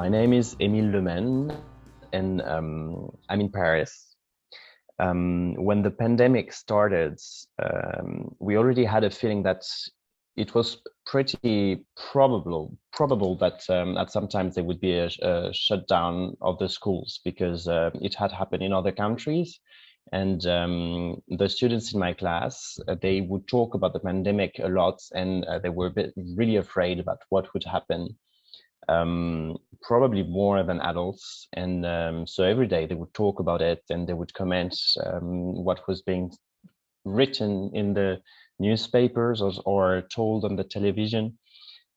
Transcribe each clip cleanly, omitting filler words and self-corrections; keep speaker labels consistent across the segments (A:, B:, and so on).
A: My name is Émile Menn, and I'm in Paris. When the pandemic started, we already had a feeling that it was pretty probable that at some times there would be a shutdown of the schools because it had happened in other countries. And the students in my class, they would talk about the pandemic a lot, and they were really afraid about what would happen, probably more than adults. And so every day they would talk about it and they would comment what was being written in the newspapers or told on the television.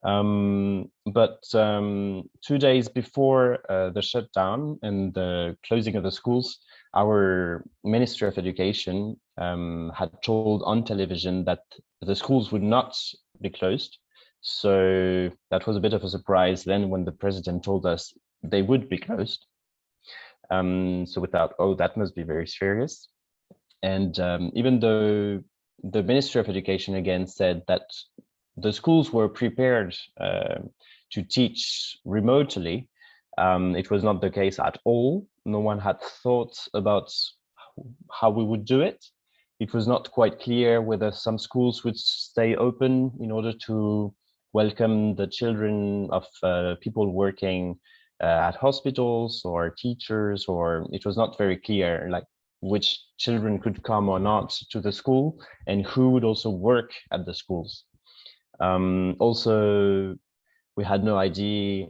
A: But 2 days before the shutdown and the closing of the schools, our Ministry of Education had told on television that the schools would not be closed. So that was a bit of a surprise then when the president told us they would be closed. So we thought, oh, that must be very serious. And even though the Ministry of Education again said that the schools were prepared to teach remotely, it was not the case at all. No one had thought about how we would do it. It was not quite clear whether some schools would stay open in order to welcome the children of people working at hospitals or teachers, or it was not very clear like which children could come or not to the school and who would also work at the schools. Also, we had no idea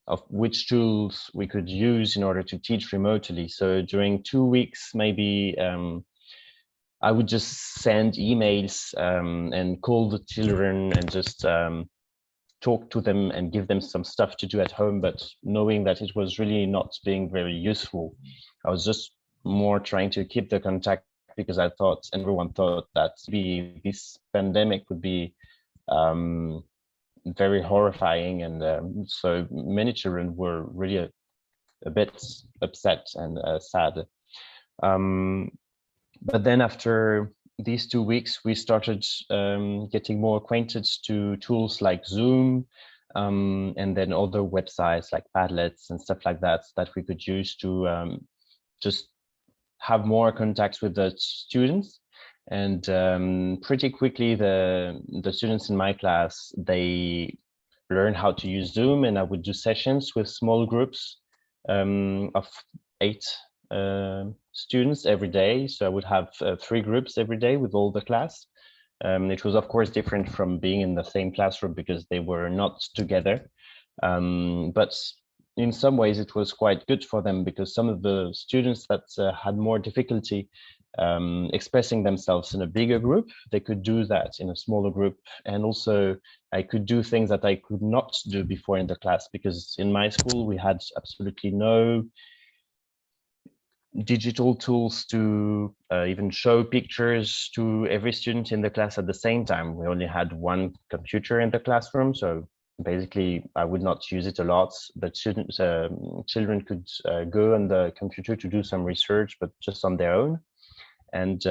A: of which tools we could use in order to teach remotely. So during 2 weeks, maybe I would just send emails and call the children and just talk to them and give them some stuff to do at home, but knowing that it was really not being very useful. I was just more trying to keep the contact because I thought everyone thought that this pandemic would be very horrifying, and so many children were really a bit upset and sad. But then after these 2 weeks, we started getting more acquainted to tools like Zoom, and then other websites like Padlets and stuff like that we could use to just have more contacts with the students. And pretty quickly, the students in my class, they learned how to use Zoom, and I would do sessions with small groups of 8 students every day. So I would have 3 groups every day with all the class. It was, of course, different from being in the same classroom because they were not together. But in some ways, it was quite good for them because some of the students that had more difficulty expressing themselves in a bigger group, they could do that in a smaller group. And also, I could do things that I could not do before in the class because in my school, we had absolutely no digital tools to even show pictures to every student in the class at the same time. We only had one computer in the classroom, so basically I would not use it a lot. But children could go on the computer to do some research, but just on their own. And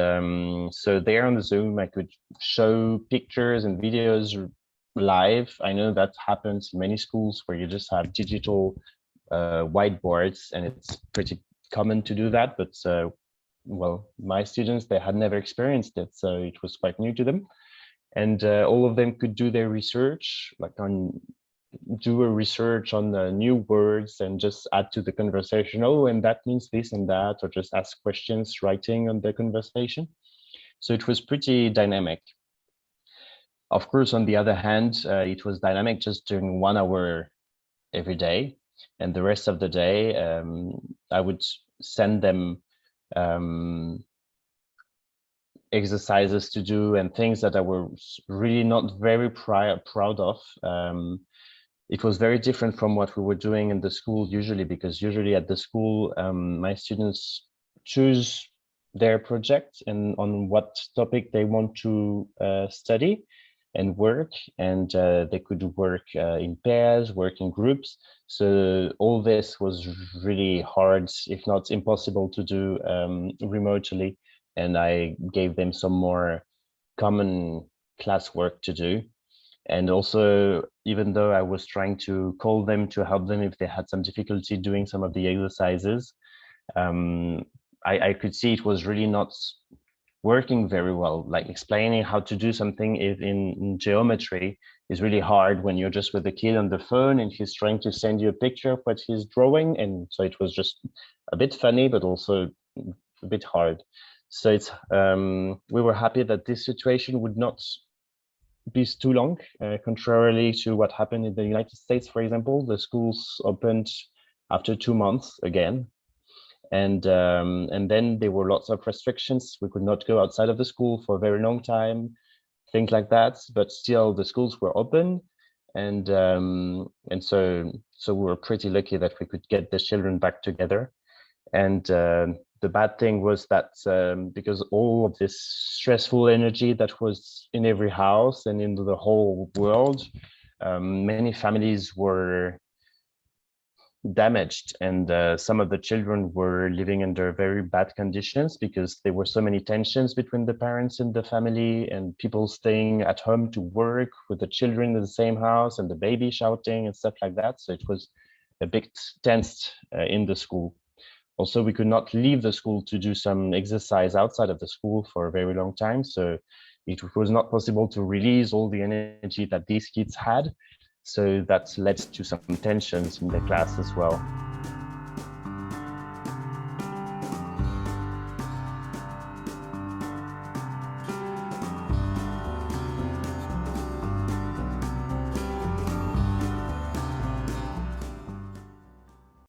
A: so there on the Zoom, I could show pictures and videos live. I know that happens in many schools where you just have digital whiteboards, and it's pretty common to do that, but well, my students, they had never experienced it, so it was quite new to them. And all of them could do their research, do a research on the new words and just add to the conversation, oh, and that means this and that, or just ask questions writing on the conversation. So it was pretty dynamic. Of course, on the other hand, it was dynamic just during 1 hour every day. And the rest of the day, I would send them exercises to do and things that I was really not very proud of. It was very different from what we were doing in the school usually, because usually at the school, my students choose their project and on what topic they want to study and work, and they could work in pairs, work in groups. So all this was really hard, if not impossible, to do remotely. And I gave them some more common class work to do. And also, even though I was trying to call them to help them if they had some difficulty doing some of the exercises, I could see it was really not working very well. Like explaining how to do something in geometry is really hard when you're just with the kid on the phone and he's trying to send you a picture of what he's drawing. And so it was just a bit funny, but also a bit hard. So it's we were happy that this situation would not be too long, contrarily to what happened in the United States, for example. The schools opened after 2 months again. And then there were lots of restrictions. We could not go outside of the school for a very long time, things like that. But still, the schools were open, and so we were pretty lucky that we could get the children back together. And the bad thing was that because all of this stressful energy that was in every house and in the whole world, many families were damaged, and some of the children were living under very bad conditions because there were so many tensions between the parents in the family, and people staying at home to work with the children in the same house and the baby shouting and stuff like that. So it was a bit tense in the school. Also, we could not leave the school to do some exercise outside of the school for a very long time. So it was not possible to release all the energy that these kids had. So that led to some tensions in the class as well.